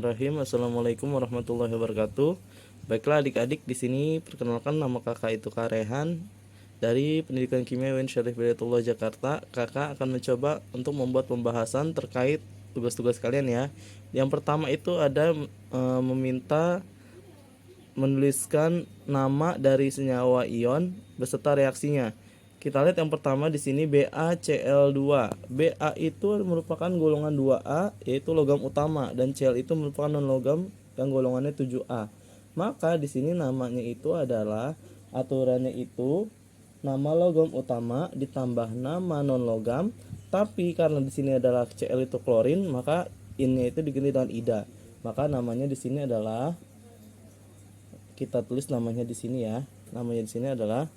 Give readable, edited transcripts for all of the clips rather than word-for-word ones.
Bismillahirrahmanirrahim. Assalamualaikum warahmatullahi wabarakatuh. Baiklah adik-adik, di sini perkenalkan, nama kakak itu Kak Rehan dari Pendidikan Kimia UIN Syarif Hidayatullah Jakarta. Kakak akan mencoba untuk membuat pembahasan terkait tugas-tugas kalian ya. Yang pertama itu ada meminta menuliskan nama dari senyawa ion beserta reaksinya. Kita lihat yang pertama di sini BaCl2. Ba itu merupakan golongan 2A yaitu logam utama, dan Cl itu merupakan non logam yang golongannya 7A. Maka di sini namanya itu adalah, aturannya itu nama logam utama ditambah nama non logam, tapi karena di sini adalah Cl itu klorin, maka innya itu diganti dengan ida. Maka namanya di sini adalah, kita tulis namanya di sini ya. Namanya di sini adalah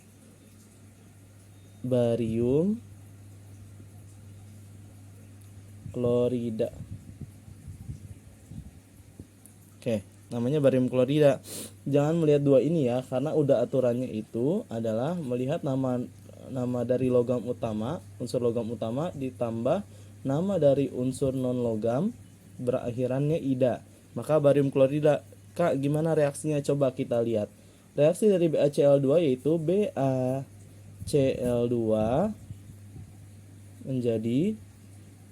barium klorida. Oke, namanya barium klorida. Jangan melihat dua ini ya, karena udah aturannya itu adalah melihat nama dari logam utama, unsur logam utama ditambah nama dari unsur non logam berakhirannya ida. Maka barium klorida. Kak, gimana reaksinya? Coba kita lihat. Reaksi dari BaCl2 yaitu BaCl2 menjadi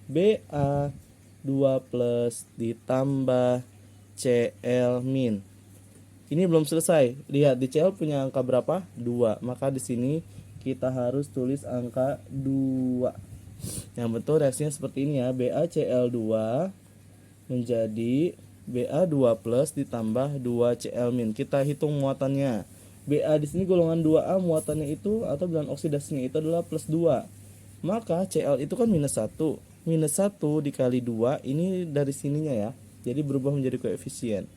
Ba2 plus ditambah Cl min. Ini belum selesai. Lihat di Cl punya angka berapa? 2. Maka di sini kita harus tulis angka 2. Yang betul reaksinya seperti ini ya. BaCl2 menjadi Ba2 plus ditambah 2 Cl min. Kita hitung muatannya. Ba di sini golongan 2A, muatannya itu atau bilangan oksidasinya itu adalah plus 2. Maka Cl itu kan minus 1. Minus 1 dikali 2, ini dari sininya ya. Jadi berubah menjadi koefisien.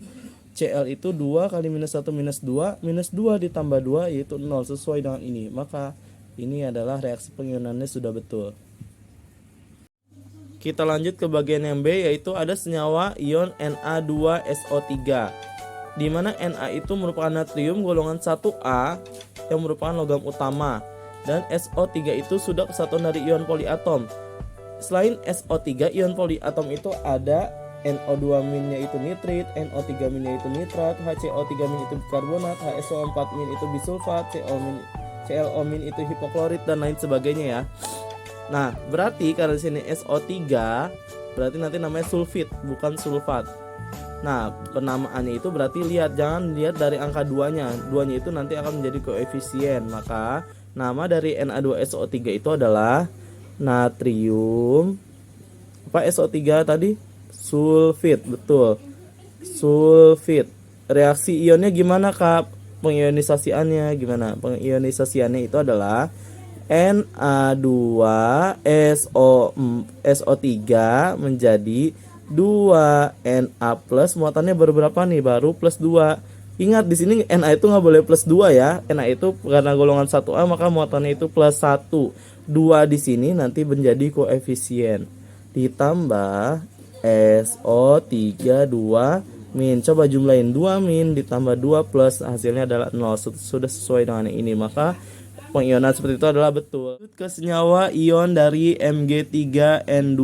Cl itu 2 kali minus 1 minus 2. Minus 2 ditambah 2 yaitu 0, sesuai dengan ini. Maka ini adalah reaksi pengionannya sudah betul. Kita lanjut ke bagian yang B, yaitu ada senyawa ion Na2SO3, di mana Na itu merupakan natrium golongan 1A yang merupakan logam utama, dan SO3 itu sudah kesatuan dari ion poliatom. Selain SO3, ion poliatom itu ada NO2 minnya itu nitrit, NO3 minnya itu nitrat, HCO3 min itu bikarbonat, HSO4 min itu bisulfat, ClO min itu hipoklorit, dan lain sebagainya ya. Nah, berarti karena di sini SO3, berarti nanti namanya sulfit, bukan sulfat. Nah, penamaannya itu berarti jangan lihat dari angka 2-nya. 2-nya itu nanti akan menjadi koefisien. Maka nama dari Na2SO3 itu adalah natrium SO3 tadi? Sulfit, betul. Sulfit. Reaksi ionnya gimana, Kak? Pengionisasiannya gimana? Pengionisasiannya itu adalah Na2SO3 menjadi 2Na plus, muatannya baru berapa nih? Baru plus 2. Ingat di sini Na itu nggak boleh plus 2 ya. Na itu karena golongan 1A maka muatannya itu plus 1. 2 di sini nanti menjadi koefisien. Ditambah SO3 2 min. Coba jumlahin 2 min ditambah 2 plus, hasilnya adalah 0. Sudah sesuai dengan ini, maka pengionan seperti itu adalah betul. Ke senyawa ion dari Mg3N2.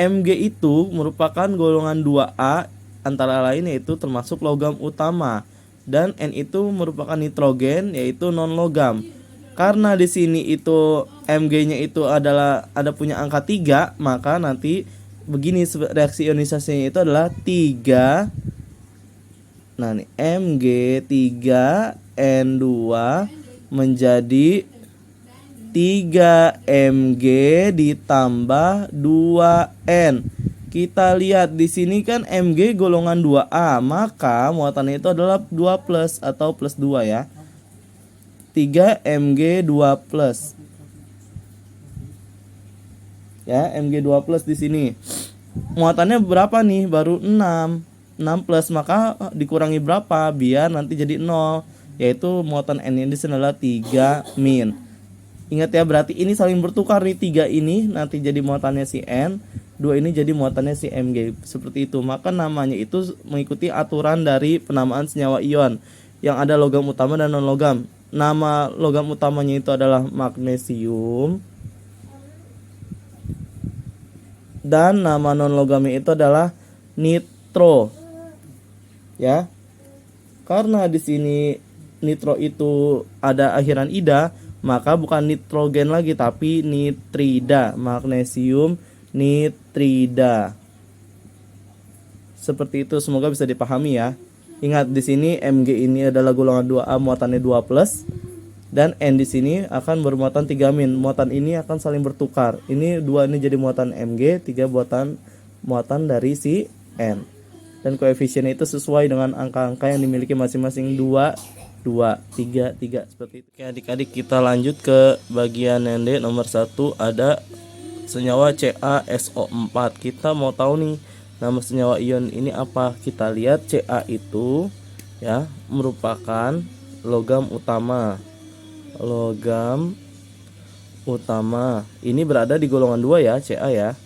Mg itu merupakan golongan 2A, antara lain yaitu termasuk logam utama, dan N itu merupakan nitrogen yaitu non logam. Karena di sini itu Mg-nya itu ada punya angka 3, maka nanti begini reaksi ionisasinya itu adalah 3. Nah, nih Mg3N2 menjadi 3Mg ditambah 2N. Kita lihat di sini kan Mg golongan 2A, maka muatannya itu adalah 2 plus atau plus 2 ya. 3Mg 2 plus. Ya, Mg 2 plus di sini. Muatannya berapa nih? Baru 6. 6 plus, maka dikurangi berapa biar nanti jadi 0, yaitu muatan N ini adalah 3 min. Ingat ya, berarti ini saling bertukar nih, 3 ini nanti jadi muatannya si N, 2 ini jadi muatannya si Mg. Seperti itu. Maka namanya itu mengikuti aturan dari penamaan senyawa ion yang ada logam utama dan non logam. Nama logam utamanya itu adalah magnesium, dan nama non logamnya itu adalah nitro. Ya. Karena di sini nitro itu ada akhiran ida, maka bukan nitrogen lagi tapi nitrida, magnesium nitrida. Seperti itu, semoga bisa dipahami ya. Ingat di sini Mg ini adalah golongan 2A muatannya 2+, dan N di sini akan bermuatan 3-. Muatan ini akan saling bertukar. Ini 2 ini jadi muatan Mg, 3 muatan dari si N. Dan koefisiennya itu sesuai dengan angka-angka yang dimiliki masing-masing 2, 2, 3, 3 seperti itu. Oke adik-adik, kita lanjut ke bagian yang D nomor 1, ada senyawa CaSO4. Kita mau tahu nih nama senyawa ion ini apa. Kita lihat Ca itu ya merupakan logam utama. Logam utama. Ini berada di golongan 2 ya, Ca ya.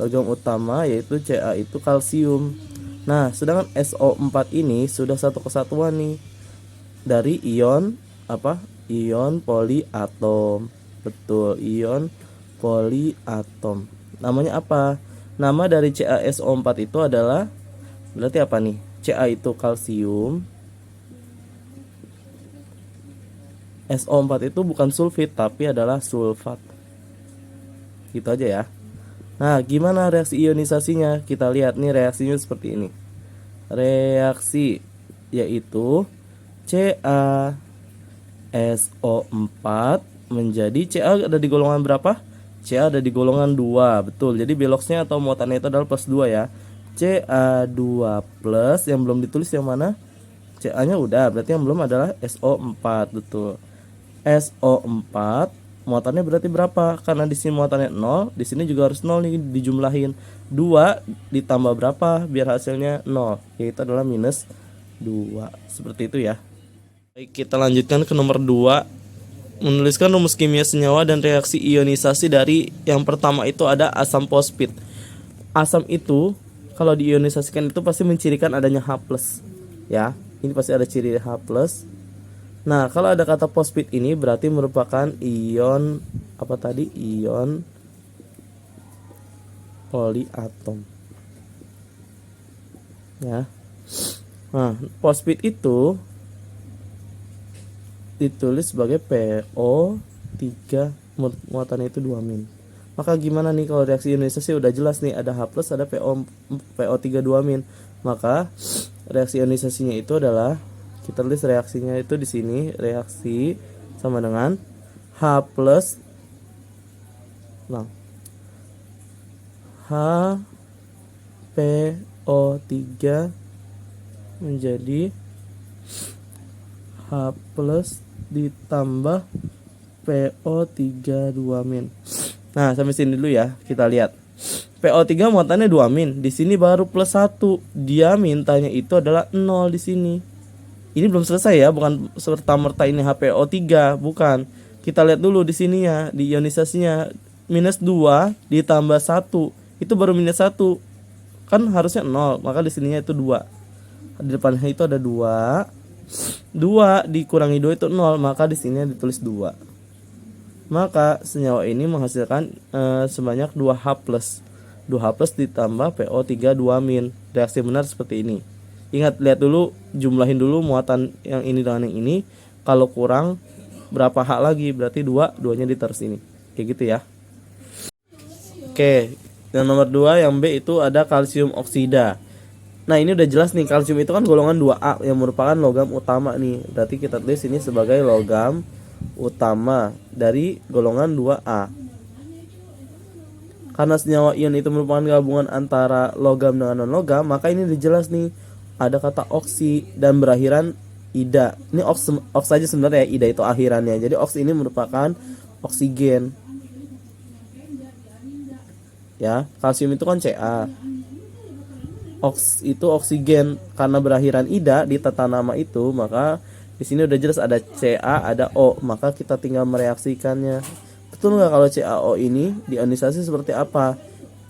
Logam utama yaitu Ca itu kalsium. Nah, sedangkan SO4 ini sudah satu kesatuan nih dari ion apa? Ion poliatom. Betul, ion poliatom. Namanya apa? Nama dari CaSO4 itu adalah berarti apa nih? Ca itu kalsium. SO4 itu bukan sulfit tapi adalah sulfat. Gitu aja ya. Nah, gimana reaksi ionisasinya? Kita lihat nih reaksinya seperti ini. Reaksi yaitu CaSO4 menjadi Ca ada di golongan berapa? Ca ada di golongan 2. Betul. Jadi beloksnya atau muatannya itu adalah +2 ya. Ca2+, yang belum ditulis yang mana? Ca-nya udah, berarti yang belum adalah SO4. Betul. SO4 muatannya berarti berapa? Karena di sini muatannya 0, di sini juga harus 0 nih dijumlahin. 2 ditambah berapa biar hasilnya 0, yaitu adalah -2. Seperti itu ya. Baik, kita lanjutkan ke nomor 2. Menuliskan rumus kimia senyawa dan reaksi ionisasi dari yang pertama itu ada asam fosfit. Asam itu kalau diionisasikan itu pasti mencirikan adanya H+. Ya, ini pasti ada ciri H+. Nah, kalau ada kata fosfit ini berarti merupakan ion apa tadi? Ion poliatom. Ya. Nah, fosfit itu ditulis sebagai PO3, muatannya itu 2-. Maka gimana nih kalau reaksi ionisasi udah jelas nih, ada H+, ada PO3 2-. Maka reaksi ionisasinya itu adalah, kita tulis reaksinya itu di sini, reaksi sama dengan H+, nah, HPO3 menjadi H+ ditambah PO3 2-. Nah, sampai sini dulu ya. Kita lihat. PO3 muatannya 2-. Di sini baru +1. Dia mintanya itu adalah 0 di sini. Ini belum selesai ya, bukan serta-merta ini HPO3, bukan. Kita lihat dulu di sini ya, di ionisasinya -2 ditambah 1. Itu baru -1. Kan harusnya 0, maka di sininya itu 2. Di depannya itu ada 2. 2 dikurangi 2 itu 0, maka di sini ditulis 2. Maka senyawa ini menghasilkan sebanyak 2H+. 2H+ ditambah PO3 2-. Reaksi benar seperti ini. Ingat, lihat dulu, jumlahin dulu muatan yang ini dengan yang ini. Kalau kurang berapa H lagi, berarti 2, 2-nya ditaruh sini. Kayak gitu ya. Oke, yang nomor 2 yang B itu ada kalsium oksida. Nah, ini udah jelas nih, kalsium itu kan golongan 2A yang merupakan logam utama nih. Berarti kita tulis ini sebagai logam utama dari golongan 2A. Karena senyawa ion itu merupakan gabungan antara logam dengan non-logam, maka ini udah jelas nih, ada kata oksi dan berakhiran ida. Ini oks saja sebenarnya ya, ida itu akhirannya. Jadi oks ini merupakan oksigen. Ya, kalsium itu kan Ca. Oks itu oksigen, karena berakhiran ida di tata nama itu, maka di sini udah jelas ada Ca, ada O, maka kita tinggal mereaksikannya. Betul nggak kalau CaO ini diionisasi seperti apa?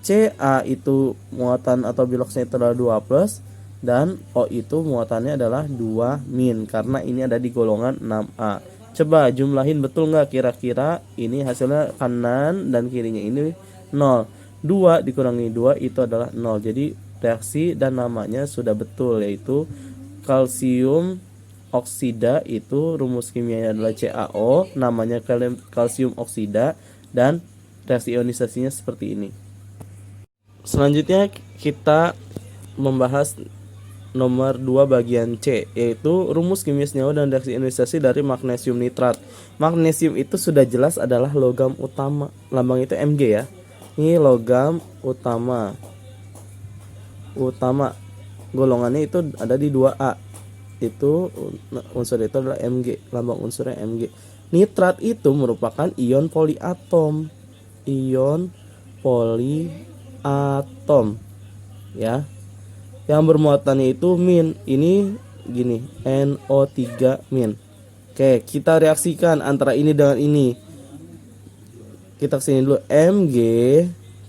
Ca itu muatan atau biloksnya itu adalah 2+, dan O itu muatannya adalah 2-, karena ini ada di golongan 6A. Coba jumlahin, betul nggak kira-kira ini hasilnya kanan dan kirinya ini 0. 2 dikurangi 2 itu adalah 0. Jadi reaksi dan namanya sudah betul, yaitu kalsium oksida, itu rumus kimianya adalah CaO, namanya kalsium oksida, dan reaksi ionisasinya seperti ini. Selanjutnya kita membahas nomor 2 bagian C, yaitu rumus kimia senyawa dan reaksi ionisasi dari magnesium nitrat. Magnesium itu sudah jelas adalah logam utama, lambang itu Mg ya. Ini logam utama. Golongannya itu ada di 2A. Itu unsur itu adalah Mg, lambang unsurnya Mg. Nitrat itu merupakan ion poliatom. Ion poliatom ya. Yang bermuatannya itu min. Ini gini, NO3 min. Oke, kita reaksikan antara ini dengan ini. Kita kesini dulu. Mg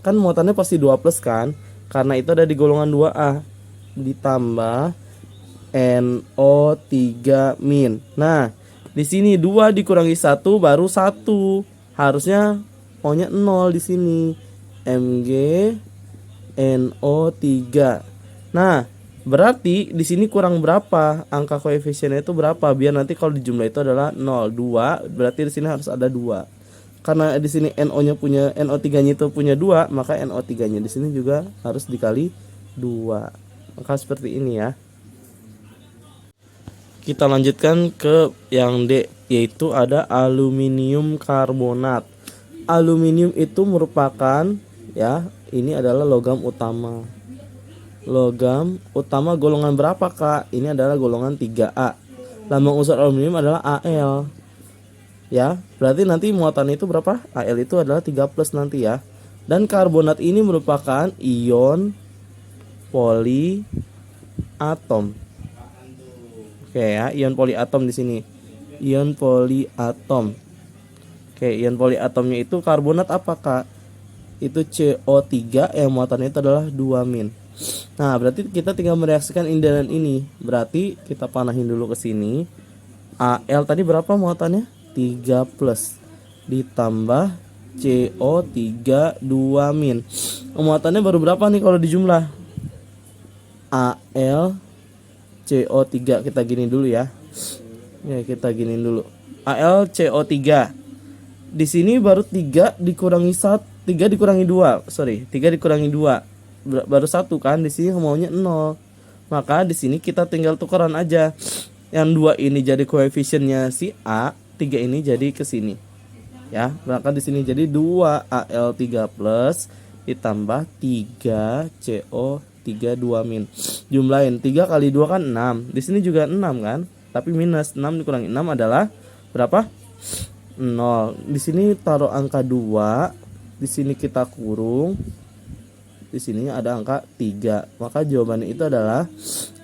kan muatannya pasti 2 plus kan, karena itu ada di golongan 2A, ditambah NO3 min. Nah, di sini 2 dikurangi 1 baru 1. Harusnya maunya 0 di sini. Mg NO3. Nah, berarti di sini kurang berapa? Angka koefisiennya itu berapa? Biar nanti kalau dijumlah itu adalah 0, 2, berarti di sini harus ada 2. Karena di sini NO-nya punya, NO3-nya itu punya 2, maka NO3-nya di sini juga harus dikali 2. Maka seperti ini ya. Kita lanjutkan ke yang D, yaitu ada aluminium karbonat. Aluminium itu merupakan ya, ini adalah logam utama. Logam utama golongan berapa Kak? Ini adalah golongan 3A. Lambang unsur aluminium adalah Al. Ya, berarti nanti muatan itu berapa? Al itu adalah 3 plus nanti ya. Dan karbonat ini merupakan ion poliatom. Oke ya, ion poliatom di sini. Ion poliatom. Oke, ion poliatomnya itu karbonat apa Kak? Itu CO3 yang muatannya itu adalah 2 min. Nah, berarti kita tinggal mereaksikan ini dan ini. Berarti kita panahin dulu ke sini. Al tadi berapa muatannya? 3 plus ditambah CO3 2 min. Muatannya baru berapa nih kalau dijumlah? Al CO3 kita gini dulu ya. Ya, kita giniin dulu. Al CO3. Di sini baru 3 dikurangi 3 dikurangi 2. Sorry, 3 dikurangi 2. Baru 1 kan, di sini maunya 0. Maka di sini kita tinggal tukeran aja. Yang 2 ini jadi koefisiennya si A, 3 ini jadi ke sini. Ya, maka di sini jadi 2 Al3 plus ditambah 3 CO3 2 min. Jumlahin 3 kali 2 kan 6. Di sini juga 6 kan? Tapi minus 6 dikurangi 6 adalah berapa? 0. Di sini taruh angka 2. Di sini kita kurung. Di sini ada angka 3. Maka jawabannya itu adalah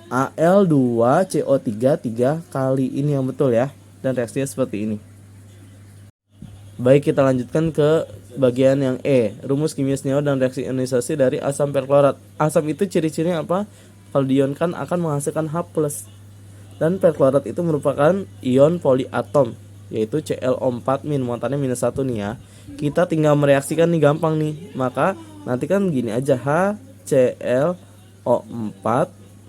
Al2CO3 3 kali. Ini yang betul ya. Dan reaksinya seperti ini. Baik, kita lanjutkan ke bagian yang E, rumus kimia senyawa dan reaksi ionisasi dari asam perklorat. Asam itu ciri-cirinya apa? Kalau diionkan akan menghasilkan H+. Dan perklorat itu merupakan ion poliatom, yaitu ClO4 min, muatannya minus 1 nih ya. Kita tinggal mereaksikan nih, gampang nih. Maka nanti kan gini aja, HClO4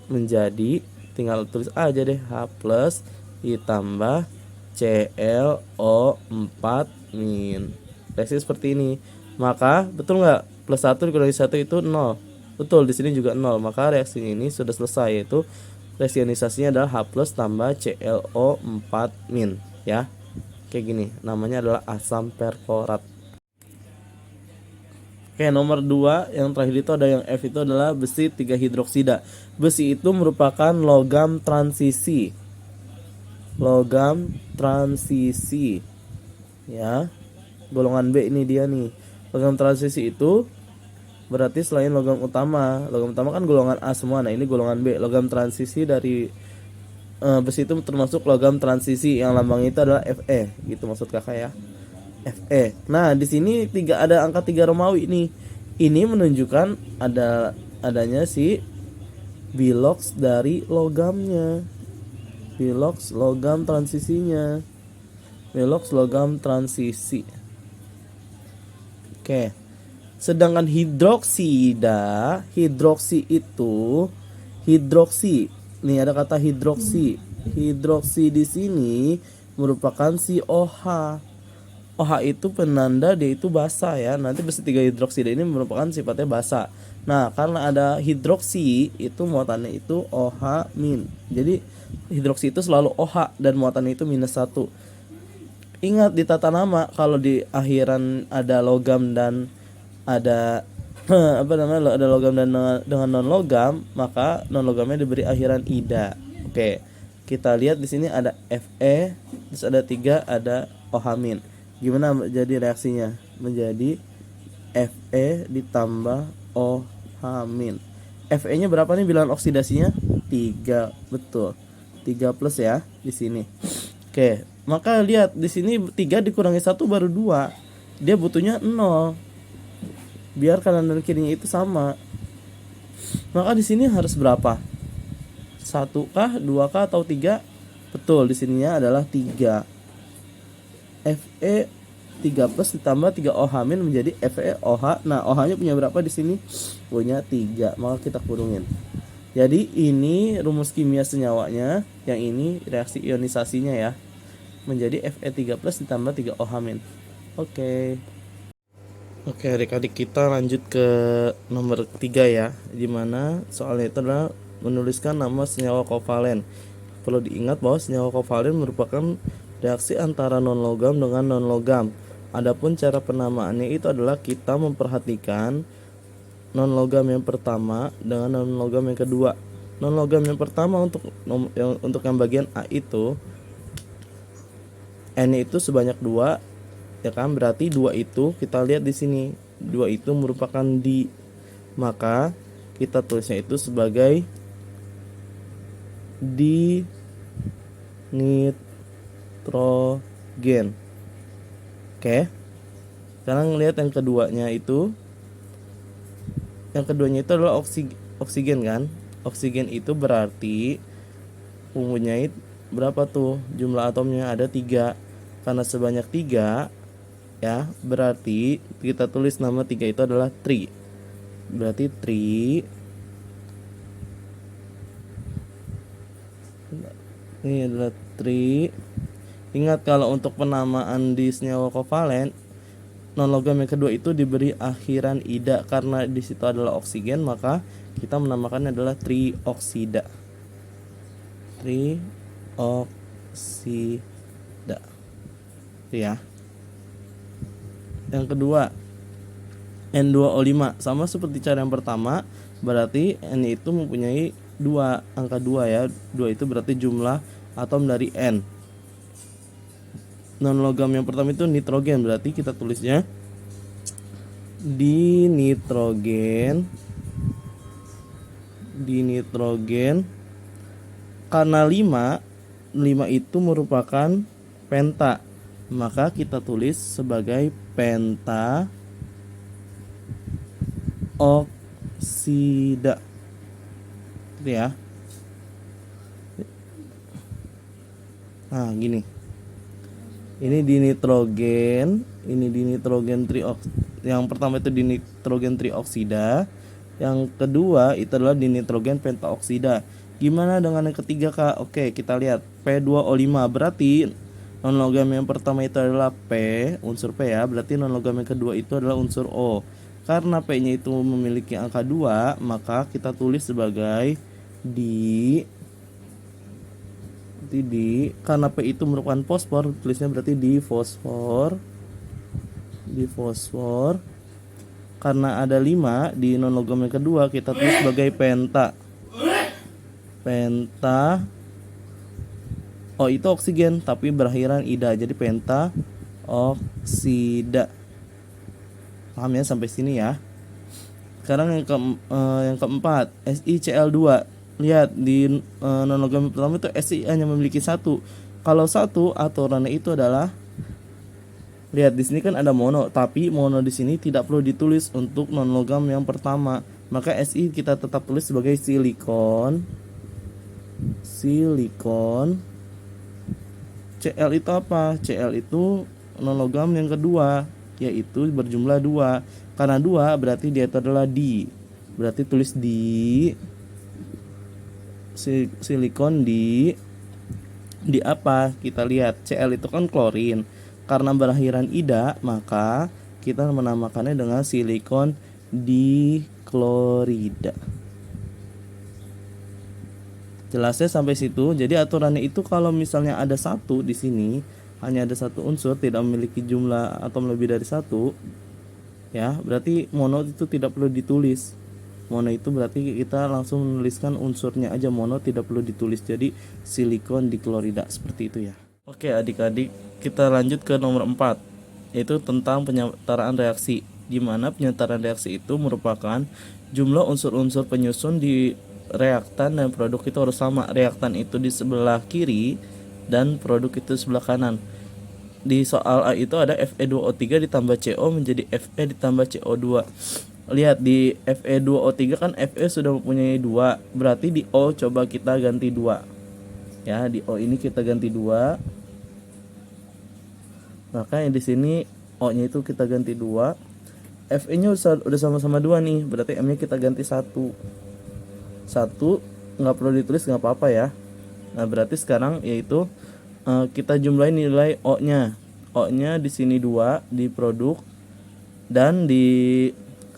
menjadi, tinggal tulis aja deh, H plus ditambah ClO4 min. Reaksi seperti ini. Maka betul nggak? Plus 1 dikurangi 1 itu 0. Betul, di sini juga 0. Maka reaksi ini sudah selesai, yaitu reaksi ionisasinya adalah H plus tambah ClO4 min ya. Kayak gini, namanya adalah asam perklorat. Oke, nomor 2 yang terakhir itu ada yang F, itu adalah besi 3 hidroksida. Besi itu merupakan logam transisi. Logam transisi. Ya. Golongan B ini dia nih. Logam transisi itu berarti selain logam utama. Logam utama kan golongan A semua. Nah, ini golongan B. Logam transisi dari besi itu termasuk logam transisi yang lambangnya itu adalah Fe, gitu maksud kakak ya. Fe. Nah, di sini ada angka 3 Romawi nih. Ini menunjukkan adanya si bilox dari logamnya. Bilox logam transisinya. Bilox logam transisi. Oke. Sedangkan hidroksida, hidroksi. Nih ada kata hidroksi. Hidroksi di sini merupakan si OH. OH itu penanda dia itu basa ya. Nanti besi 3 hidroksida ini merupakan sifatnya basa. Nah, karena ada hidroksi itu muatannya itu OH min. Jadi hidroksi itu selalu OH dan muatannya itu -1. Ingat di tata nama kalau di akhiran ada logam dan ada apa namanya ada logam dan dengan non logam, maka non logamnya diberi akhiran ida. Oke, kita lihat di sini ada Fe, terus ada 3, ada OH min. Gimana jadi reaksinya? Menjadi Fe ditambah OH min. Fe nya berapa nih bilangan oksidasinya? 3, betul. 3 plus ya di sini. Oke, maka lihat di sini 3 dikurangi 1 baru 2. Dia butuhnya 0. Biar kanan dan kirinya itu sama. Maka di sini harus berapa? 1 kah, 2 kah atau 3? Betul, di sininya adalah 3. Fe 3 plus ditambah 3 OH min menjadi Fe OH. Nah, OH-nya punya berapa di sini? Punya 3. Maka kita kurungin. Jadi ini rumus kimia senyawanya, yang ini reaksi ionisasinya ya. Menjadi Fe3 plus ditambah 3 OH min. Oke. Oke, adik-adik kita lanjut ke nomor 3 ya. Dimana soalnya itu adalah menuliskan nama senyawa kovalen. Perlu diingat bahwa senyawa kovalen merupakan reaksi antara non logam dengan non logam. Adapun cara penamaannya itu adalah kita memperhatikan non logam yang pertama dengan non logam yang kedua. Non logam yang pertama untuk yang bagian A itu N itu sebanyak 2, ya kan? Berarti 2 itu kita lihat di sini. 2 itu merupakan di. Maka kita tulisnya itu sebagai di nitrogen. Oke. Sekarang lihat yang keduanya itu. Yang keduanya itu adalah oksigen kan? Oksigen itu berarti mempunyai berapa tuh? Jumlah atomnya ada 3. Karena sebanyak 3 ya, berarti kita tulis nama 3 itu adalah tri. Berarti tri. Ini adalah tri. Ingat kalau untuk penamaan di senyawa kovalen, non logam yang kedua itu diberi akhiran ida karena di situ adalah oksigen, maka kita menamakannya adalah trioksida. Trioksida. Ya. Yang kedua N2O5 sama seperti cara yang pertama, berarti N itu mempunyai 2, angka 2 ya. 2 itu berarti jumlah atom dari N. Non logam yang pertama itu nitrogen, berarti kita tulisnya di nitrogen karena 5 itu merupakan penta, maka kita tulis sebagai penta oksida. Gitu ya. Nah, gini. Ini di nitrogen yang pertama itu di nitrogen trioksida, yang kedua itu adalah di nitrogen pentaoksida. Gimana dengan yang ketiga Kak? Oke, kita lihat P2O5, berarti non logam yang pertama itu adalah P, unsur P ya, berarti non logam yang kedua itu adalah unsur O. Karena P-nya itu memiliki angka 2, maka kita tulis sebagai di. Karena P itu merupakan fosfor, tulisnya berarti di fosfor. Karena ada 5 di non logam yang kedua, kita tulis sebagai penta. O itu oksigen tapi berakhiran ida, jadi penta oksida. Paham ya sampai sini ya? Sekarang yang keempat, SiCl2. Lihat di non logam pertama itu Si hanya memiliki 1. Kalau 1 aturannya itu adalah, lihat di sini kan ada mono, tapi mono di sini tidak perlu ditulis untuk non logam yang pertama. Maka Si kita tetap tulis sebagai silikon. Cl itu apa? Cl itu non logam yang kedua. yaitu berjumlah 2. Karena 2 berarti dia itu adalah di. Berarti tulis di silikon di apa? Kita lihat Cl itu kan klorin. Karena berakhiran ida, maka kita menamakannya dengan silikon diklorida. Jelasnya sampai situ. Jadi aturannya itu kalau misalnya ada satu di sini, hanya ada satu unsur tidak memiliki jumlah atom lebih dari satu, ya berarti mono itu tidak perlu ditulis. Mono itu berarti kita langsung menuliskan unsurnya aja, mono tidak perlu ditulis. Jadi silikon diklorida seperti itu ya. Oke adik-adik, kita lanjut ke nomor 4, yaitu tentang penyetaraan reaksi, di mana penyetaraan reaksi itu merupakan jumlah unsur-unsur penyusun di reaktan dan produk itu harus sama. Reaktan itu di sebelah kiri dan produk itu sebelah kanan. Di soal A itu ada Fe2O3 ditambah CO menjadi Fe ditambah CO2. Lihat di Fe2O3 kan Fe sudah mempunyai 2, berarti di O coba kita ganti 2. Ya, di O ini kita ganti 2. Maka yang di sini O-nya itu kita ganti 2. Fe-nya udah sama-sama 2 nih, berarti M-nya kita ganti 1. 1 nggak perlu ditulis, nggak apa-apa ya. Nah, berarti sekarang yaitu kita jumlahin nilai O-nya. O-nya di sini 2 di produk, dan di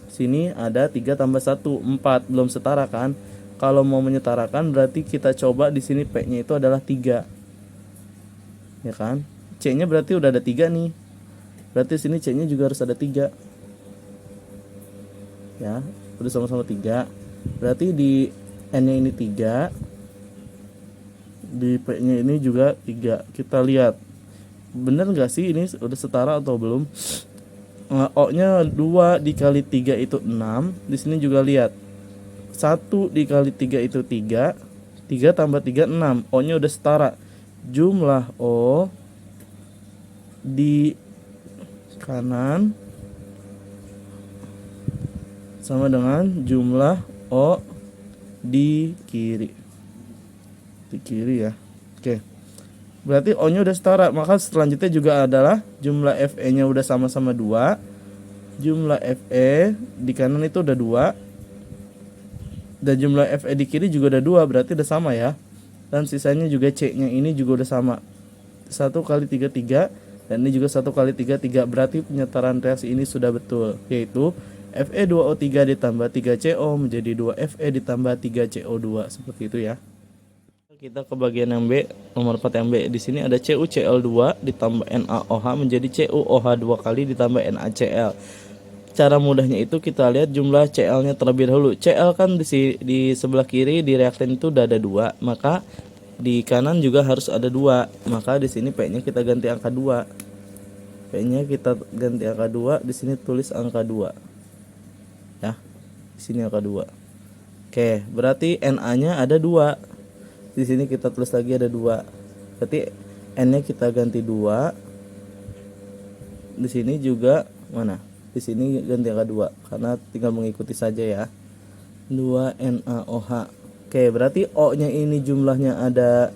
sini ada 3 tambah 1, 4, belum setara kan? Kalau mau menyetarakan berarti kita coba di sini P-nya itu adalah 3. Ya kan? C-nya berarti udah ada 3 nih. Berarti sini C-nya juga harus ada 3. Ya, udah sama-sama 3. Berarti di N-nya ini 3. Di P-nya ini juga 3. Kita lihat. Bener nggak sih ini udah setara atau belum? O-nya 2 dikali 3 itu 6. Di sini juga lihat. 1 dikali 3 itu 3. 3 tambah 3 6. O-nya udah setara. Jumlah O di kanan sama dengan jumlah O di kiri. Di kiri ya. Oke. Berarti O-nya udah setara, maka selanjutnya juga adalah jumlah Fe-nya udah sama-sama 2. Jumlah Fe di kanan itu udah 2. Dan jumlah Fe di kiri juga udah 2, berarti udah sama ya. Dan sisanya juga C-nya ini juga udah sama. 1 kali 3 3, dan ini juga 1 kali 3 3, berarti penyetaraan reaksi ini sudah betul, yaitu Fe2O3 ditambah 3CO menjadi 2Fe ditambah 3CO2, seperti itu ya. Kita ke bagian yang B, nomor 4 yang B. Di sini ada CuCl2 ditambah NaOH menjadi CuOH 2 kali ditambah NaCl. Cara mudahnya itu kita lihat jumlah Cl-nya terlebih dahulu. Cl kan di sebelah kiri di reaktan itu udah ada 2, maka di kanan juga harus ada 2. Maka di sini P-nya kita ganti angka 2. P-nya kita ganti angka 2, di sini tulis angka 2. Ya. Di sini angka 2. Oke, berarti Na-nya ada 2. Di sini kita tulis lagi ada 2. Berarti N-nya kita ganti 2. Di sini juga mana? Di sini ganti angka 2 karena tinggal mengikuti saja ya. 2 NaOH. Oke, berarti O-nya ini jumlahnya ada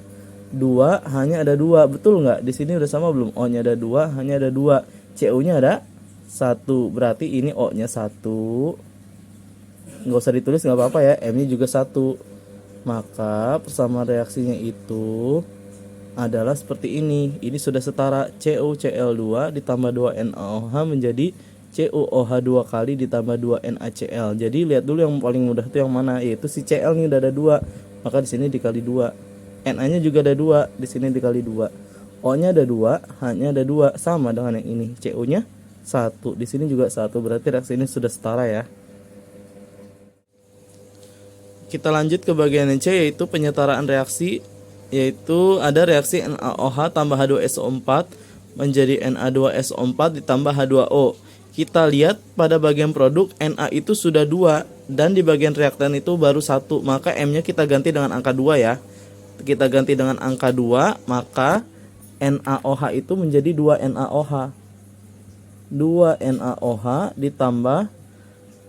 2, hanya ada 2. Betul nggak? Di sini udah sama belum? O-nya ada 2, hanya ada 2. CU-nya ada 1. Berarti ini O-nya 1. Nggak usah ditulis, nggak apa-apa ya. M-nya juga 1. Maka persamaan reaksinya itu adalah seperti ini. Ini sudah setara. CuCl2 ditambah 2 NaOH menjadi CuOH 2 kali ditambah 2 NaCl. Jadi lihat dulu yang paling mudah itu yang mana, yaitu si Cl nih udah ada 2. Maka di sini dikali 2. Na-nya juga ada 2, di sini dikali 2. O-nya ada 2, H-nya ada 2, sama dengan yang ini. Cu-nya 1, di sini juga 1. Berarti reaksi ini sudah setara ya. Kita lanjut ke bagian yang C, yaitu penyetaraan reaksi, yaitu ada reaksi NaOH tambah H2SO4 menjadi Na2SO4 ditambah H2O. Kita lihat pada bagian produk Na itu sudah 2 dan di bagian reaktan itu baru 1, maka M-nya kita ganti dengan angka 2 ya. Kita ganti dengan angka 2, maka NaOH itu menjadi 2 NaOH. 2 NaOH ditambah,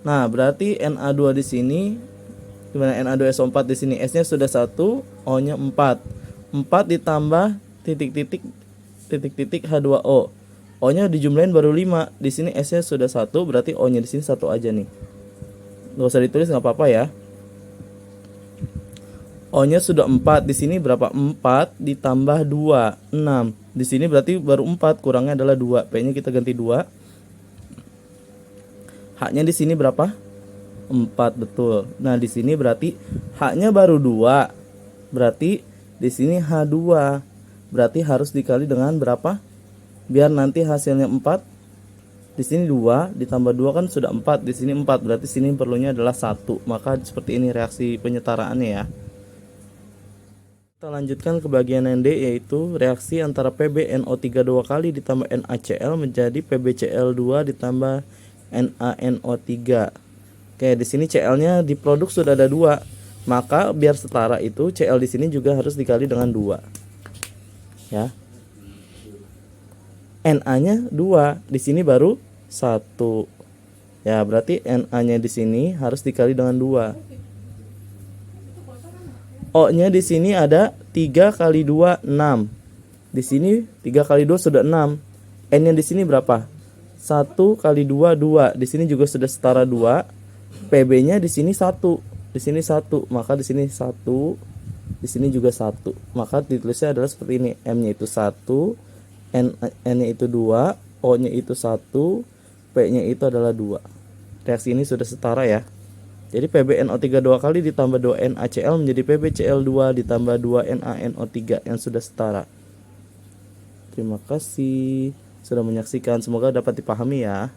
nah berarti Na2 di sini gimana, Na2SO4 di sini S-nya sudah 1, O-nya 4. 4 ditambah titik-titik H2O. O-nya dijumlahin baru 5. Di sini S-nya sudah 1, berarti O-nya di sini 1 aja nih. Nggak usah ditulis, nggak apa-apa ya. O-nya sudah 4. Di sini berapa? 4 ditambah 2, 6. Di sini berarti baru 4, kurangnya adalah 2. P-nya kita ganti 2. H-nya di sini berapa? 4, betul. Nah, di sini berarti H-nya baru 2. Berarti di sini H2. Berarti harus dikali dengan berapa? Biar nanti hasilnya 4. Di sini 2 ditambah 2 kan sudah 4. Di sini 4. Berarti sini perlunya adalah 1. Maka seperti ini reaksi penyetaraannya ya. Kita lanjutkan ke bagian yang D, yaitu reaksi antara PbNO3 2 kali ditambah NaCl menjadi PbCl2 ditambah NaNO3. Oke, di sini Cl-nya di produk sudah ada 2. Maka biar setara itu Cl di sini juga harus dikali dengan 2. Ya. Na-nya 2, di sini baru 1. Ya, berarti Na-nya di sini harus dikali dengan 2. O-nya di sini ada 3 kali 2, 6. Di sini 3 kali 2 sudah 6. N-nya di sini berapa? 1 kali 2, 2. Di sini juga sudah setara 2. PB-nya di sini 1. Di sini 1. Maka di sini 1. Di sini juga 1. Maka ditulisnya adalah seperti ini. M-nya itu 1. N-nya itu 2. O-nya itu 1. P-nya itu adalah 2. Reaksi ini sudah setara ya. Jadi PbNO3 2 kali ditambah 2 NaCl menjadi PbCl2 ditambah 2 NaNO3 yang sudah setara. Terima kasih sudah menyaksikan, semoga dapat dipahami ya.